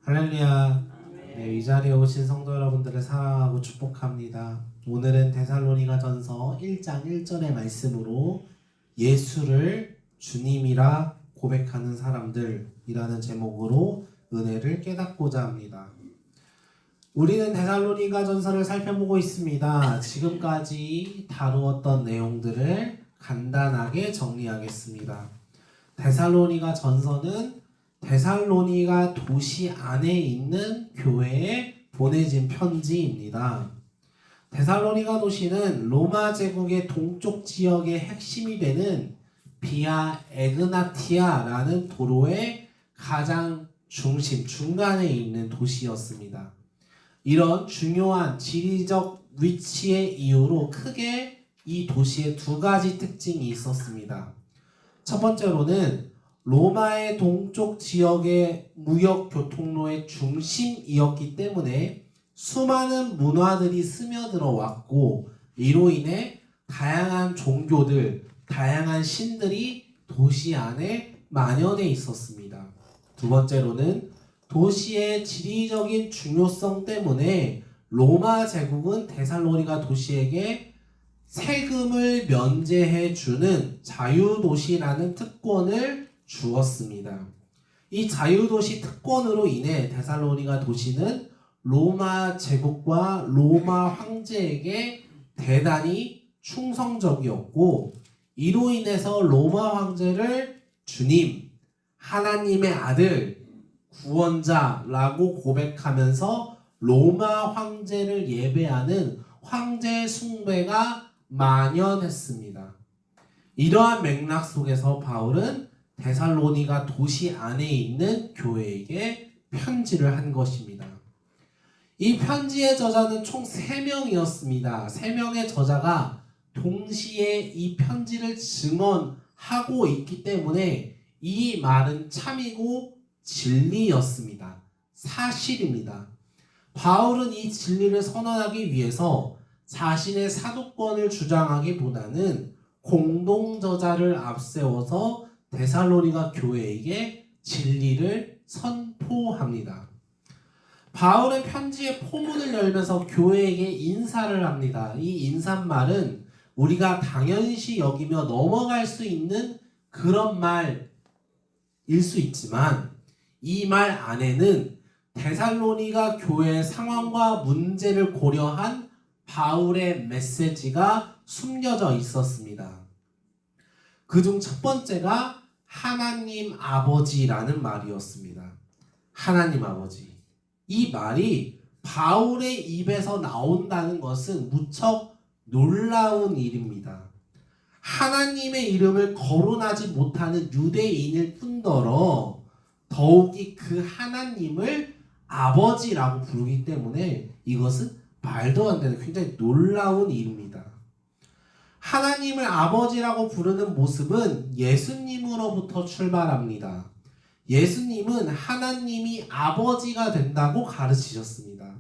할렐루야. 네, 이 자리에 오신 성도 여러분들을 사랑하고 축복합니다. 오늘은 데살로니가전서 1장 1절의 말씀으로 예수를 주님이라 고백하는 사람들이라는 제목으로 은혜를 깨닫고자 합니다. 우리는 데살로니가전서를 살펴보고 있습니다. 지금까지 다루었던 내용들을 간단하게 정리하겠습니다. 데살로니가전서는 데살로니가 도시 안에 있는 교회에 보내진 편지입니다. 데살로니가 도시는 로마 제국의 동쪽 지역의 핵심이 되는 비아 에그나티아라는 도로의 가장 중간에 있는 도시였습니다. 이런 중요한 지리적 위치의 이유로 크게 이 도시에 두 가지 특징이 있었습니다. 첫 번째로는 로마의 동쪽 지역의 무역 교통로의 중심이었기 때문에 수많은 문화들이 스며들어 왔고, 이로 인해 다양한 종교들, 다양한 신들이 도시 안에 만연해 있었습니다. 두 번째로는 도시의 지리적인 중요성 때문에 로마 제국은 데살로니가 도시에게 세금을 면제해 주는 자유도시라는 특권을 주었습니다. 이 자유도시 특권으로 인해 데살로니가 도시는 로마 제국과 로마 황제에게 대단히 충성적이었고, 이로 인해서 로마 황제를 주님, 하나님의 아들, 구원자라고 고백하면서 로마 황제를 예배하는 황제 숭배가 만연했습니다. 이러한 맥락 속에서 바울은 데살로니가 도시 안에 있는 교회에게 편지를 한 것입니다. 이 편지의 저자는 총 3명이었습니다. 3명의 저자가 동시에 이 편지를 증언하고 있기 때문에 이 말은 참이고 진리였습니다. 사실입니다. 바울은 이 진리를 선언하기 위해서 자신의 사도권을 주장하기보다는 공동저자를 앞세워서 데살로니가 교회에게 진리를 선포합니다. 바울은 편지의 포문을 열면서 교회에게 인사를 합니다. 이 인사말은 우리가 당연시 여기며 넘어갈 수 있는 그런 말일 수 있지만, 이 말 안에는 데살로니가 교회의 상황과 문제를 고려한 바울의 메시지가 숨겨져 있었습니다. 그중 첫 번째가 하나님 아버지라는 말이었습니다. 하나님 아버지. 이 말이 바울의 입에서 나온다는 것은 무척 놀라운 일입니다. 하나님의 이름을 거론하지 못하는 유대인일 뿐더러 더욱이 그 하나님을 아버지라고 부르기 때문에 이것은 말도 안 되는 굉장히 놀라운 일입니다. 하나님을 아버지라고 부르는 모습은 예수님으로부터 출발합니다. 예수님은 하나님이 아버지가 된다고 가르치셨습니다.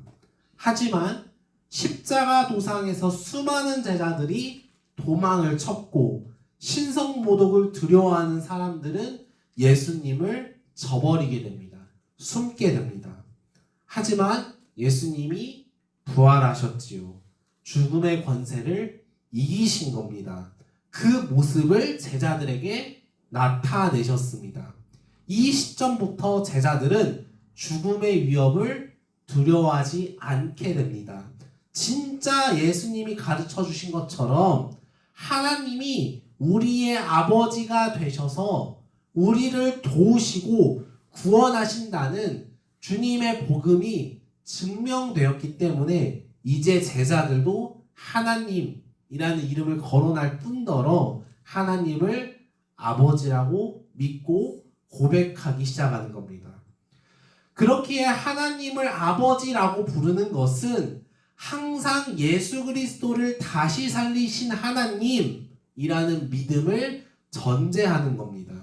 하지만 십자가 도상에서 수많은 제자들이 도망을 쳤고 신성모독을 두려워하는 사람들은 예수님을 저버리게 됩니다. 숨게 됩니다. 하지만 예수님이 부활하셨지요. 죽음의 권세를 이기신 겁니다. 그 모습을 제자들에게 나타내셨습니다. 이 시점부터 제자들은 죽음의 위협을 두려워하지 않게 됩니다. 진짜 예수님이 가르쳐 주신 것처럼 하나님이 우리의 아버지가 되셔서 우리를 도우시고 구원하신다는 주님의 복음이 증명되었기 때문에 이제 제자들도 하나님이라는 이름을 거론할 뿐더러 하나님을 아버지라고 믿고 고백하기 시작하는 겁니다. 그렇기에 하나님을 아버지라고 부르는 것은 항상 예수 그리스도를 다시 살리신 하나님이라는 믿음을 전제하는 겁니다.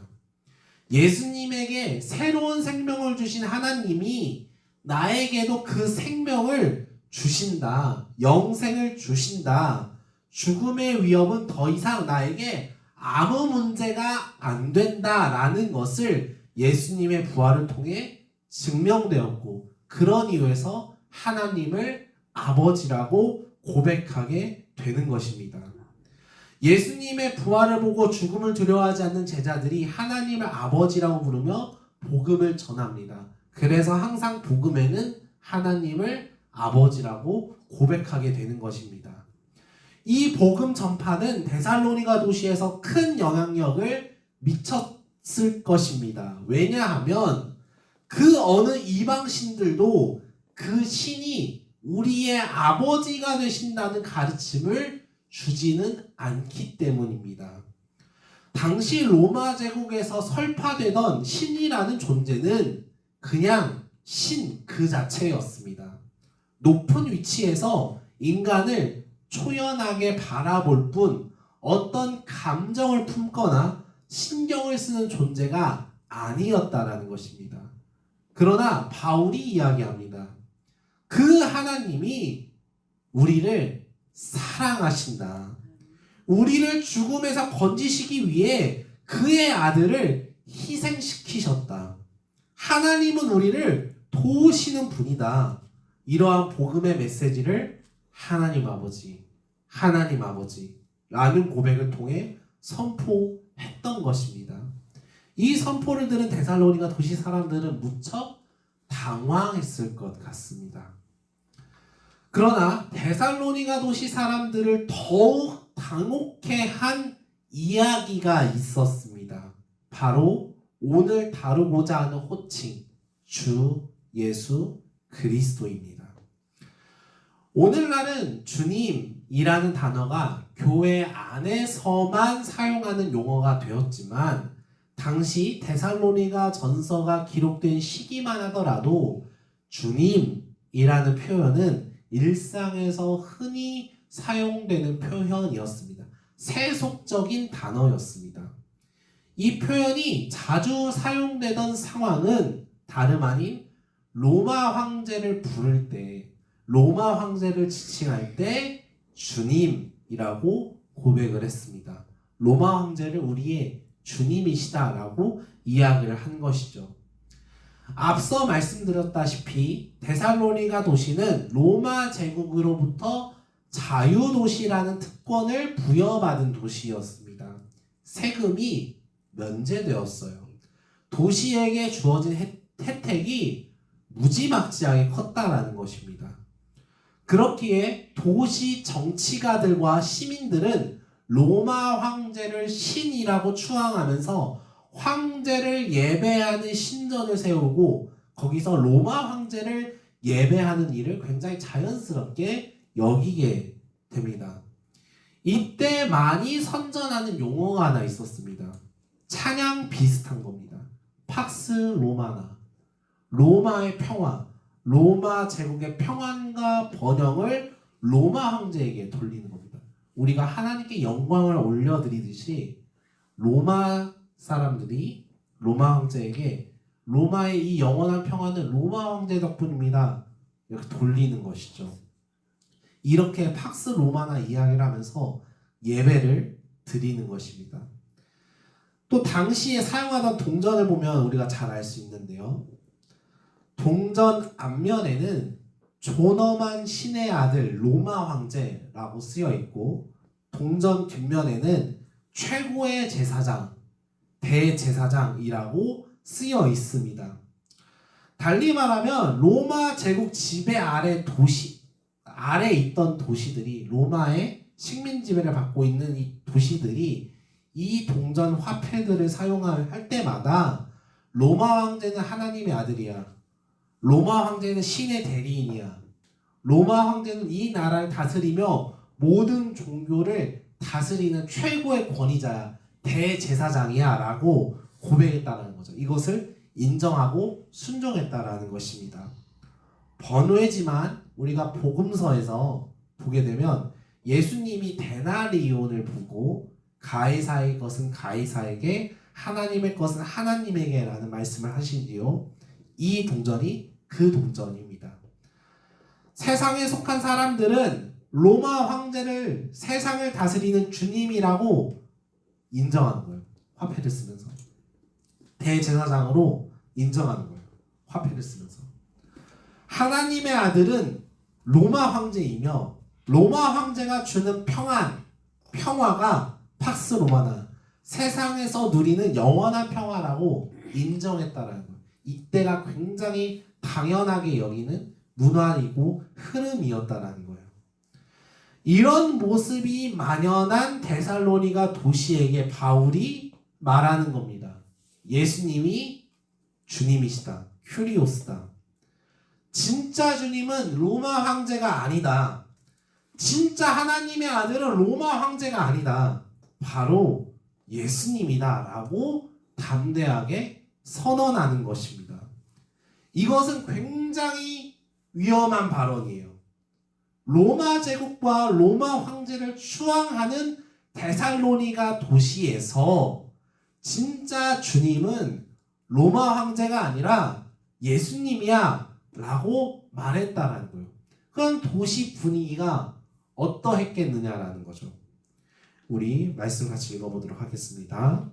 예수님에게 새로운 생명을 주신 하나님이 나에게도 그 생명을 주신다. 영생을 주신다. 죽음의 위협은 더 이상 나에게 아무 문제가 안 된다라는 것을 예수님의 부활을 통해 증명되었고 그런 이유에서 하나님을 아버지라고 고백하게 되는 것입니다. 예수님의 부활을 보고 죽음을 두려워하지 않는 제자들이 하나님을 아버지라고 부르며 복음을 전합니다. 그래서 항상 복음에는 하나님을 아버지라고 고백하게 되는 것입니다. 이 복음 전파는 데살로니가 도시에서 큰 영향력을 미쳤을 것입니다. 왜냐하면 그 어느 이방신들도 그 신이 우리의 아버지가 되신다는 가르침을 주지는 않기 때문입니다. 당시 로마 제국에서 설파되던 신이라는 존재는 그냥 신 그 자체였습니다. 높은 위치에서 인간을 초연하게 바라볼 뿐 어떤 감정을 품거나 신경을 쓰는 존재가 아니었다라는 것입니다. 그러나 바울이 이야기합니다. 그 하나님이 우리를 사랑하신다. 우리를 죽음에서 건지시기 위해 그의 아들을 희생시키셨다. 하나님은 우리를 도우시는 분이다. 이러한 복음의 메시지를 하나님 아버지라는 고백을 통해 선포했던 것입니다. 이 선포를 들은 데살로니가 도시 사람들은 무척 당황했을 것 같습니다. 그러나 데살로니가 도시 사람들을 더욱 당혹해 한 이야기가 있었습니다. 바로 오늘 다루고자 하는 호칭, 주 예수 그리스도입니다. 오늘날은 주님이라는 단어가 교회 안에서만 사용하는 용어가 되었지만 당시 데살로니가 전서가 기록된 시기만 하더라도 주님이라는 표현은 일상에서 흔히 사용되는 표현이었습니다. 세속적인 단어였습니다. 이 표현이 자주 사용되던 상황은 다름 아닌 로마 황제를 부를 때, 로마 황제를 지칭할 때 주님이라고 고백을 했습니다. 로마 황제를 우리의 주님이시다라고 이야기를 한 것이죠. 앞서 말씀드렸다시피 데살로니가 도시는 로마 제국으로부터 자유도시라는 특권을 부여받은 도시였습니다. 세금이 면제되었어요. 도시에게 주어진 혜택이 무지막지하게 컸다라는 것입니다. 그렇기에 도시 정치가들과 시민들은 로마 황제를 신이라고 추앙하면서 황제를 예배하는 신전을 세우고 거기서 로마 황제를 예배하는 일을 굉장히 자연스럽게 여기게 됩니다. 이때 많이 선전하는 용어가 하나 있었습니다. 찬양 비슷한 겁니다. 팍스 로마나, 로마의 평화, 로마 제국의 평안과 번영을 로마 황제에게 돌리는 겁니다. 우리가 하나님께 영광을 올려드리듯이 로마 사람들이 로마 황제에게 로마의 이 영원한 평화는 로마 황제 덕분입니다. 이렇게 돌리는 것이죠. 이렇게 팍스 로마나 이야기를 하면서 예배를 드리는 것입니다. 또 당시에 사용하던 동전을 보면 우리가 잘 알 수 있는데요. 동전 앞면에는 존엄한 신의 아들 로마 황제라고 쓰여 있고 동전 뒷면에는 최고의 제사장, 대제사장이라고 쓰여 있습니다. 달리 말하면 로마 제국 지배 아래 있던 도시들이 로마의 식민 지배를 받고 있는 이 도시들이 이 동전 화폐들을 사용할 때마다 로마 황제는 하나님의 아들이야. 로마 황제는 신의 대리인이야. 로마 황제는 이 나라를 다스리며 모든 종교를 다스리는 최고의 권위자야. 대제사장이야 라고 고백했다는 거죠. 이것을 인정하고 순종했다라는 것입니다. 번외지만 우리가 복음서에서 보게 되면 예수님이 데나리온을 보고 가이사의 것은 가이사에게 하나님의 것은 하나님에게 라는 말씀을 하신 뒤요. 이 동전이 그 동전입니다. 세상에 속한 사람들은 로마 황제를 세상을 다스리는 주님이라고 인정하는 거예요. 화폐를 쓰면서 대제사장으로 인정하는 거예요. 화폐를 쓰면서. 하나님의 아들은 로마 황제이며 로마 황제가 주는 평화가 팍스 로마나 세상에서 누리는 영원한 평화라고 인정했다라는 거예요. 이때가 굉장히 당연하게 여기는 문화이고 흐름이었다라는 거예요. 이런 모습이 만연한 데살로니가 도시에게 바울이 말하는 겁니다. 예수님이 주님이시다. 큐리오스다. 진짜 주님은 로마 황제가 아니다. 진짜 하나님의 아들은 로마 황제가 아니다. 바로 예수님이다 라고 담대하게 선언하는 것입니다. 이것은 굉장히 위험한 발언이에요. 로마 제국과 로마 황제를 추앙하는 데살로니가 도시에서 진짜 주님은 로마 황제가 아니라 예수님이야 라고 말했다라는 거예요. 그럼 도시 분위기가 어떠했겠느냐라는 거죠. 우리 말씀 같이 읽어보도록 하겠습니다.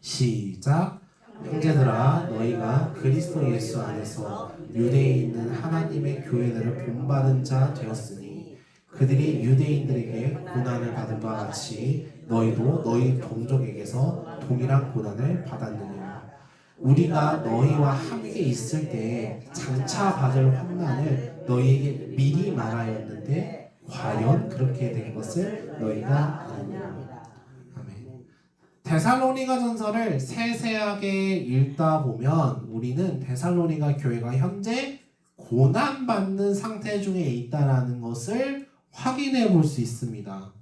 시작. 형제들아, 너희가 그리스도 예수 안에서 유대에 있는 하나님의 교회들을 본받은 자 되었으니 그들이 유대인들에게 고난을 받은 바와 같이 너희도 너희 동족에게서 동일한 고난을 받았느니라. 우리가 너희와 함께 있을 때에 장차 받을 환난을 너희에게 미리 말하였는데 과연 그렇게 된 것을 너희가 아느냐. 아멘. 데살로니가 전서를 세세하게 읽다 보면 우리는 데살로니가 교회가 현재 고난받는 상태 중에 있다라는 것을 확인해 볼 수 있습니다.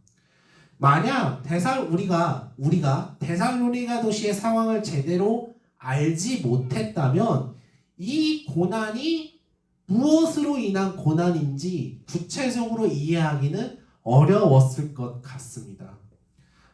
만약 우리가 데살로니가 도시의 상황을 제대로 알지 못했다면 이 고난이 무엇으로 인한 고난인지 구체적으로 이해하기는 어려웠을 것 같습니다.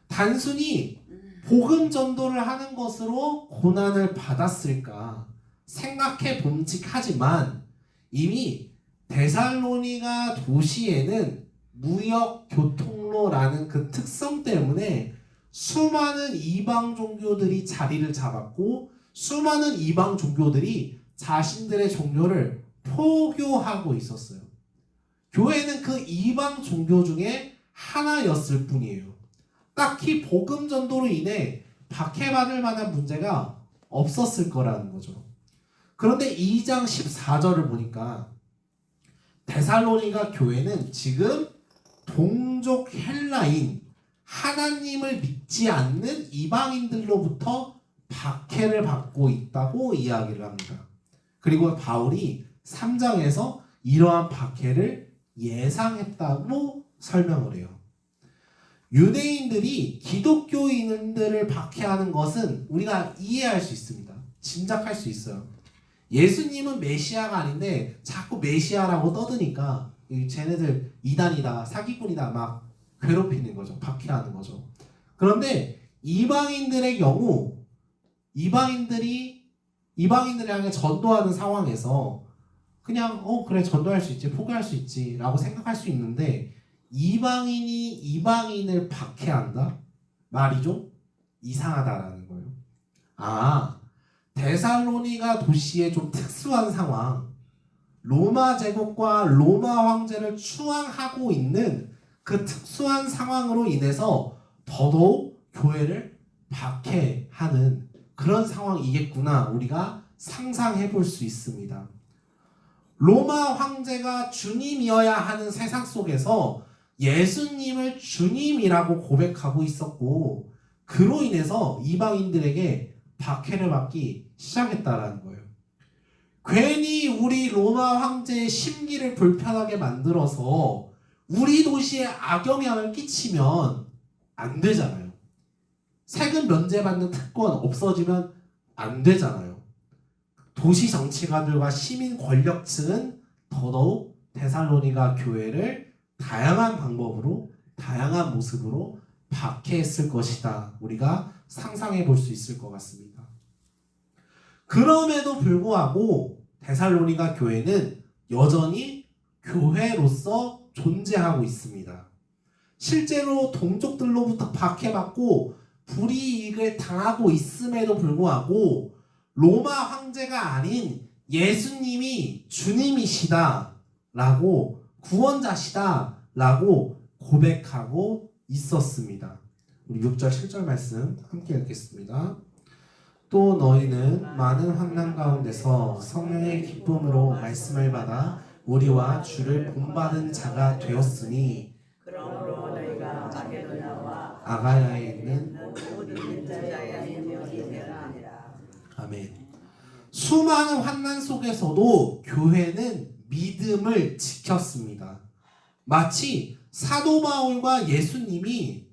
단순히 복음 전도를 하는 것으로 고난을 받았을까 생각해 봄직하지만 이미 데살로니가 도시에는 무역 교통로라는 그 특성 때문에 수많은 이방 종교들이 자리를 잡았고 수많은 이방 종교들이 자신들의 종교를 포교하고 있었어요. 교회는 그 이방 종교 중에 하나였을 뿐이에요. 딱히 복음 전도로 인해 박해받을 만한 문제가 없었을 거라는 거죠. 그런데 2장 14절을 보니까 데살로니가 교회는 지금 동족 헬라인 하나님을 믿지 않는 이방인들로부터 박해를 받고 있다고 이야기를 합니다. 그리고 바울이 3장에서 이러한 박해를 예상했다고 설명을 해요. 유대인들이 기독교인들을 박해하는 것은 우리가 이해할 수 있습니다. 짐작할 수 있어요. 예수님은 메시아가 아닌데 자꾸 메시아라고 떠드니까 쟤네들 이단이다, 사기꾼이다 막 괴롭히는 거죠. 박해하는 거죠. 그런데 이방인들의 경우 이방인들을 향해 전도하는 상황에서 그냥 그래 전도할 수 있지, 포기할 수 있지 라고 생각할 수 있는데 이방인이 이방인을 박해한다? 말이 좀 이상하다라는 거예요. 데살로니가 도시의 좀 특수한 상황, 로마 제국과 로마 황제를 추앙하고 있는 그 특수한 상황으로 인해서 더더욱 교회를 박해하는 그런 상황이겠구나 우리가 상상해 볼 수 있습니다. 로마 황제가 주님이어야 하는 세상 속에서 예수님을 주님이라고 고백하고 있었고 그로 인해서 이방인들에게 박해를 받기 시작했다라는 거예요. 괜히 우리 로마 황제의 심기를 불편하게 만들어서 우리 도시에 악영향을 끼치면 안 되잖아요. 세금 면제받는 특권 없어지면 안 되잖아요. 도시 정치가들과 시민 권력층은 더더욱 데살로니가 교회를 다양한 방법으로 다양한 모습으로 박해했을 것이다. 우리가 상상해 볼 수 있을 것 같습니다. 그럼에도 불구하고 데살로니가 교회는 여전히 교회로서 존재하고 있습니다. 실제로 동족들로부터 박해받고 불이익을 당하고 있음에도 불구하고 로마 황제가 아닌 예수님이 주님이시다라고 구원자시다라고 고백하고 있었습니다. 우리 6절 7절 말씀 함께 읽겠습니다. 또 너희는 많은 환난 가운데서 성령의 기쁨으로 말씀을 받아 우리와 주를 본받은 자가 되었으니 그러므로 너희가 마게도냐와 아가야에 있는 모든 인자의 되었느니라. 아멘. 수많은 환난 속에서도 교회는 믿음을 지켰습니다. 마치 사도 바울과 예수님이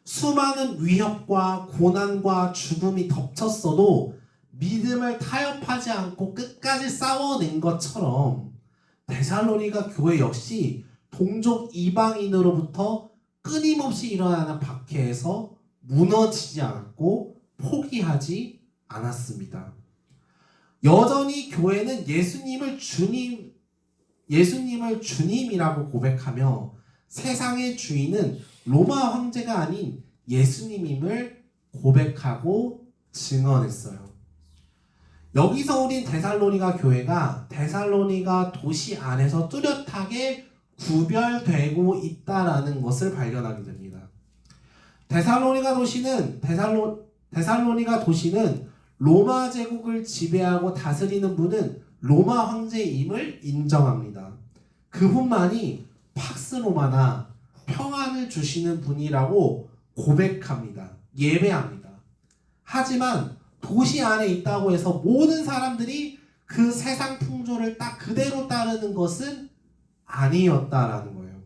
수많은 위협과 고난과 죽음이 덮쳤어도 믿음을 타협하지 않고 끝까지 싸워낸 것처럼 데살로니가 교회 역시 동족 이방인으로부터 끊임없이 일어나는 박해에서 무너지지 않고 포기하지 않았습니다. 여전히 교회는 예수님을 주님이라고 고백하며 세상의 주인은 로마 황제가 아닌 예수님임을 고백하고 증언했어요. 여기서 우린 데살로니가 교회가 데살로니가 도시 안에서 뚜렷하게 구별되고 있다라는 것을 발견하게 됩니다. 데살로니가 도시는 로마 제국을 지배하고 다스리는 분은 로마 황제임을 인정합니다. 그분만이 팍스 로마나 평안을 주시는 분이라고 고백합니다. 예배합니다. 하지만 도시 안에 있다고 해서 모든 사람들이 그 세상 풍조를 딱 그대로 따르는 것은 아니었다라는 거예요.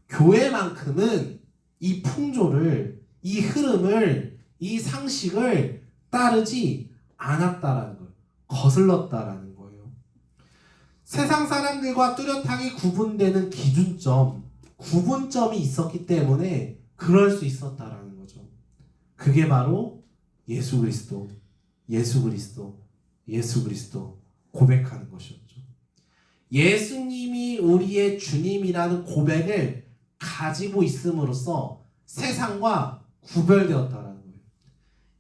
교회만큼은 이 풍조를, 이 흐름을, 이 상식을 따르지 않았다라는 거예요. 거슬렀다라는 거예요. 세상 사람들과 뚜렷하게 구분되는 구분점이 있었기 때문에 그럴 수 있었다라는 거죠. 그게 바로 예수 그리스도 고백하는 것이었죠. 예수님이 우리의 주님이라는 고백을 가지고 있음으로써 세상과 구별되었다라는 거예요.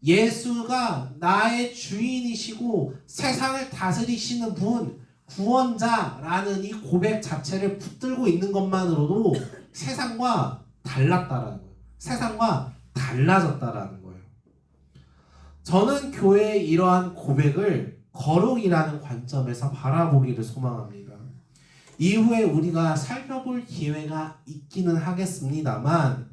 예수가 나의 주인이시고 세상을 다스리시는 분, 구원자라는 이 고백 자체를 붙들고 있는 것만으로도 세상과 달랐다라는 거예요. 세상과 달라졌다라는 거예요. 저는 교회의 이러한 고백을 거룩이라는 관점에서 바라보기를 소망합니다. 이후에 우리가 살펴볼 기회가 있기는 하겠습니다만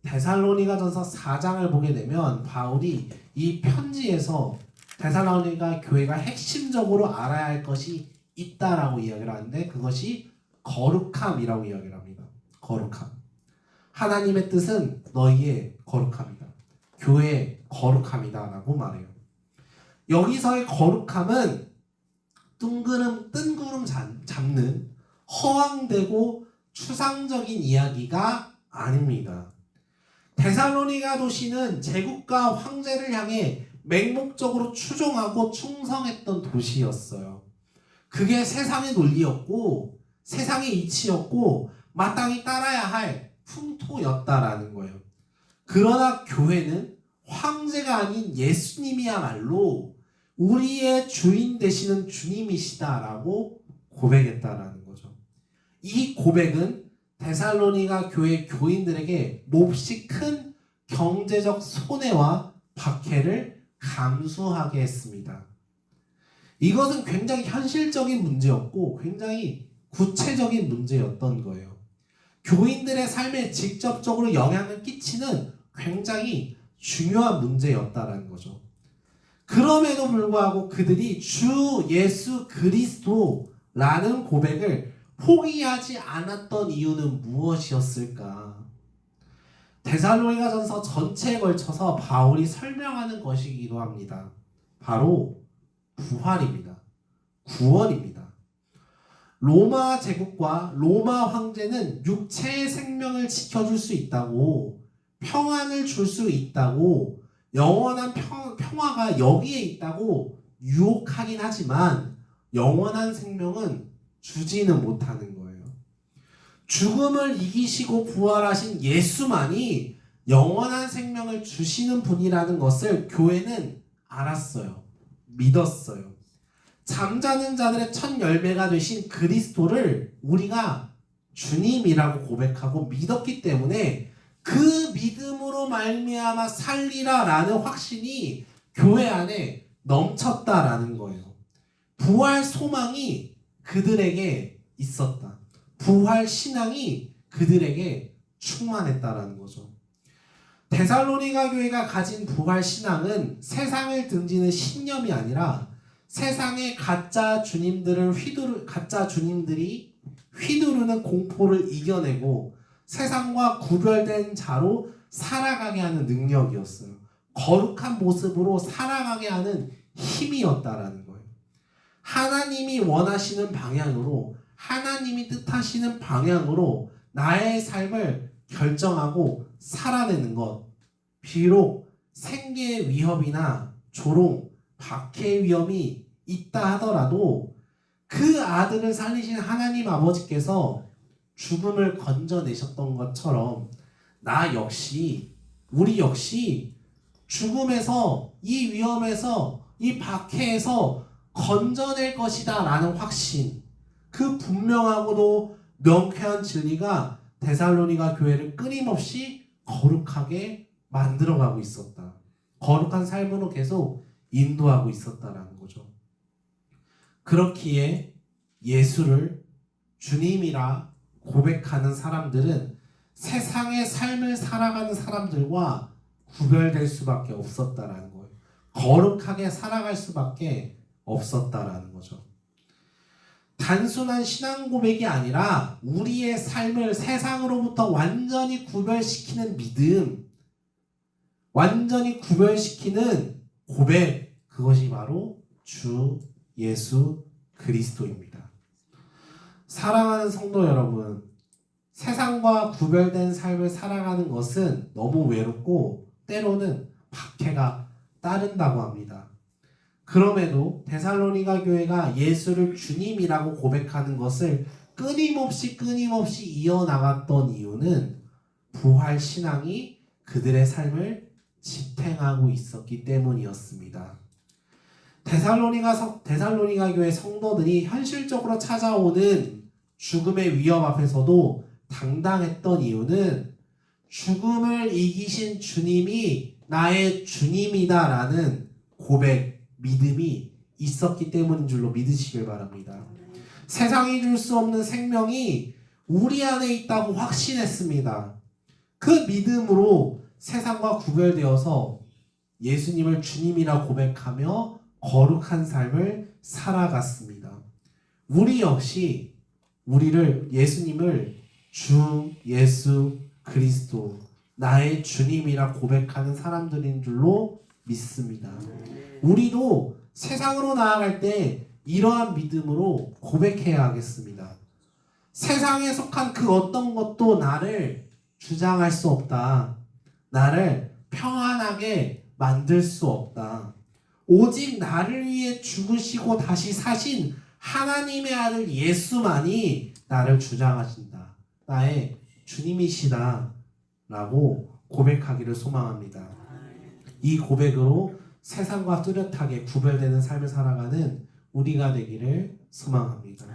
데살로니가전서 4장을 보게 되면 바울이 이 편지에서 데살로니가 교회가 핵심적으로 알아야 할 것이 있다라고 이야기를 하는데 그것이 거룩함이라고 이야기를 합니다. 거룩함. 하나님의 뜻은 너희의 거룩함이다. 교회의 거룩함이다 라고 말해요. 여기서의 거룩함은 뜬구름 잡는 허황되고 추상적인 이야기가 아닙니다. 데살로니가 도시는 제국과 황제를 향해 맹목적으로 추종하고 충성했던 도시였어요. 그게 세상의 논리였고 세상의 이치였고 마땅히 따라야 할 풍토였다라는 거예요. 그러나 교회는 황제가 아닌 예수님이야말로 우리의 주인 되시는 주님이시다라고 고백했다라는 거죠. 이 고백은 데살로니가 교회 교인들에게 몹시 큰 경제적 손해와 박해를 감수하게 했습니다. 이것은 굉장히 현실적인 문제였고 굉장히 구체적인 문제였던 거예요. 교인들의 삶에 직접적으로 영향을 끼치는 굉장히 중요한 문제였다라는 거죠. 그럼에도 불구하고 그들이 주 예수 그리스도라는 고백을 포기하지 않았던 이유는 무엇이었을까? 데살로니가전서 전체에 걸쳐서 바울이 설명하는 것이기도 합니다. 바로 부활입니다. 구원입니다. 로마 제국과 로마 황제는 육체의 생명을 지켜줄 수 있다고, 평안을 줄 수 있다고, 영원한 평화가 여기에 있다고 유혹하긴 하지만 영원한 생명은 주지는 못하는 거예요. 죽음을 이기시고 부활하신 예수만이 영원한 생명을 주시는 분이라는 것을 교회는 알았어요. 믿었어요. 잠자는 자들의 첫 열매가 되신 그리스도를 우리가 주님이라고 고백하고 믿었기 때문에 그 믿음으로 말미암아 살리라라는 확신이 교회 안에 넘쳤다라는 거예요. 부활 소망이 그들에게 있었다. 부활 신앙이 그들에게 충만했다라는 거죠. 데살로니가 교회가 가진 부활 신앙은 세상을 등지는 신념이 아니라 세상의 가짜 주님들이 휘두르는 공포를 이겨내고 세상과 구별된 자로 살아가게 하는 능력이었어요. 거룩한 모습으로 살아가게 하는 힘이었다라는 거예요. 하나님이 원하시는 방향으로, 하나님이 뜻하시는 방향으로 나의 삶을 결정하고 살아내는 것. 비록 생계의 위협이나 조롱, 박해의 위험이 있다 하더라도 그 아들을 살리신 하나님 아버지께서 죽음을 건져내셨던 것처럼 나 역시, 우리 역시 죽음에서, 이 위험에서, 이 박해에서 건져낼 것이다 라는 확신, 그 분명하고도 명쾌한 진리가 데살로니가 교회를 끊임없이 거룩하게 만들어가고 있었다. 거룩한 삶으로 계속 인도하고 있었다라는 거죠. 그렇기에 예수를 주님이라 고백하는 사람들은 세상의 삶을 살아가는 사람들과 구별될 수밖에 없었다라는 거예요. 거룩하게 살아갈 수밖에 없었다라는 거죠. 단순한 신앙 고백이 아니라 우리의 삶을 세상으로부터 완전히 구별시키는 믿음, 완전히 구별시키는 고백, 그것이 바로 주 예수 그리스도입니다. 사랑하는 성도 여러분, 세상과 구별된 삶을 살아가는 것은 너무 외롭고 때로는 박해가 따른다고 합니다. 그럼에도 데살로니가 교회가 예수를 주님이라고 고백하는 것을 끊임없이 이어나갔던 이유는 부활 신앙이 그들의 삶을 지탱하고 있었기 때문이었습니다. 데살로니가 교회 성도들이 현실적으로 찾아오는 죽음의 위협 앞에서도 당당했던 이유는 죽음을 이기신 주님이 나의 주님이다라는 고백, 믿음이 있었기 때문인 줄로 믿으시길 바랍니다. 세상이 줄 수 없는 생명이 우리 안에 있다고 확신했습니다. 그 믿음으로 세상과 구별되어서 예수님을 주님이라 고백하며 거룩한 삶을 살아갔습니다. 우리 역시 예수님을 주 예수 그리스도 나의 주님이라 고백하는 사람들인 줄로 믿습니다. 우리도 세상으로 나아갈 때 이러한 믿음으로 고백해야 하겠습니다. 세상에 속한 그 어떤 것도 나를 주장할 수 없다. 나를 평안하게 만들 수 없다. 오직 나를 위해 죽으시고 다시 사신 하나님의 아들 예수만이 나를 주장하신다. 나의 주님이시다. 라고 고백하기를 소망합니다. 이 고백으로 세상과 뚜렷하게 구별되는 삶을 살아가는 우리가 되기를 소망합니다.